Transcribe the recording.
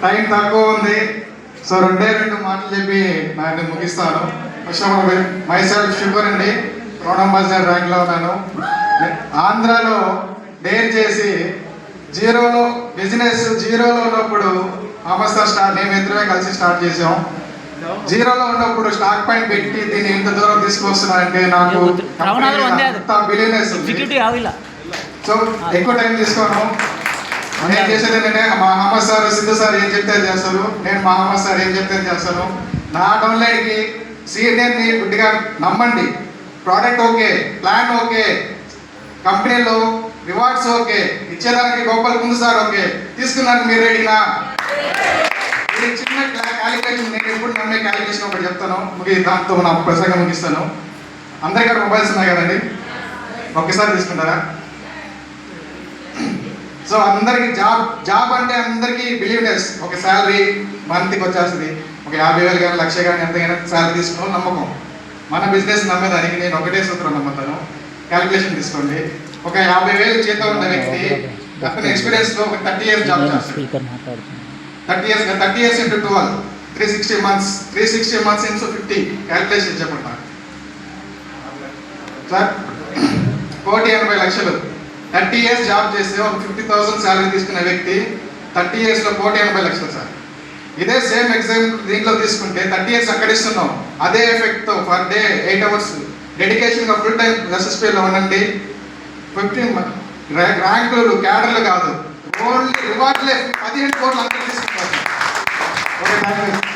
Time తక్కువ ఉంది. So రెండు మాటలు చెప్పి నేను ముగిస్తాను. ఫస్ట్ మై సెల్ఫ్ షుగర్ అండి, ప్రోడమ్ బజార్ ర్యాంక్లో ఉన్నాను. ఆంధ్రాలో డేర్ చేసి జీరోలో బిజినెస్ జీరోలో ఉన్నప్పుడు మేము ఇద్దరమే కలిసి స్టార్ట్ చేసాం. జీరోలో ఉన్నప్పుడు స్టాక్ పాయింట్ పెట్టి దీన్ని ఇంత దూరం తీసుకొస్తున్నా అంటే నాకు బిలియనర్స్. సో ఎక్కువ టైం తీసుకోను. నేను చేసేది ఏంటంటే మహమ్మద్ సార్ సిద్ధు సార్ ఏం చెప్తే చేస్తారు, నేను మహమ్మద్ సార్ ఏం చెప్తే చేస్తాను. నా డౌన్లైన్కి సీనియర్ని గుడ్డిగా నమ్మండి. ప్రోడక్ట్ ఓకే, ప్లాన్ ఓకే, కంపెనీలో రివార్డ్స్ ఓకే, ఇచ్చేదానికి గోపాల్ ముందు సార్ ఓకే, తీసుకున్నాను మీరు రెడీనా? ఇది చిన్న క్యాలిక్యులేషన్. నేను ఎప్పుడు నమ్మే క్యాలిక్యులేషన్ ఒకటి చెప్తాను, దాంతో నా ప్రసంగం ముగిస్తాను. అందరికీ మొబైల్స్ ఉన్నాయి కదండి, ఒకేసారి తీసుకుంటారా? సో అందరికి జాబ్ అంటే అందరికీ బిలీవ్నెస్. ఒక శాలరీ మంత్కి వచ్చేస్తుంది, ఒక 50,000 కానీ 1,00,000 కానీ ఎంతైనా శాలరీ తీసుకోవాలి నమ్మకం. మన బిజినెస్ నమ్మేదానికి నేను ఒకటే సూత్రం నమ్ముతాను. క్యాలిక్యులేషన్ తీసుకోండి. ఒక 50,000 జీతం ఉన్న వ్యక్తి అతని ఎక్స్పీరియన్స్లో ఒక 30 years జాబ్ చేస్తాడు. 30 years into 12, 360 months. 360 months into 50 calculation చెప్పండి సార్. 1,80,00,000 30 years జాబ్ చేస్తే ఒక 50,000 శాలరీ తీసుకునే వ్యక్తి 30 yearsలో 1,80,00,000 సార్. ఇదే సేమ్ ఎగ్జామ్ దీంట్లో తీసుకుంటే 30 years అక్కడ ఇస్తున్నాం. అదే ఎఫెక్ట్తో పర్ డే 8 hours డెడికేషన్గా ఫుల్ టైం ఎస్ఎస్పీలో ఉండండి. 15 ర్యాంకులు క్యాడర్లు కాదు, ఓన్లీ రివార్డ్లే 15 కోట్లు అందరూ తీసుకుంటారు. Okay, thank you.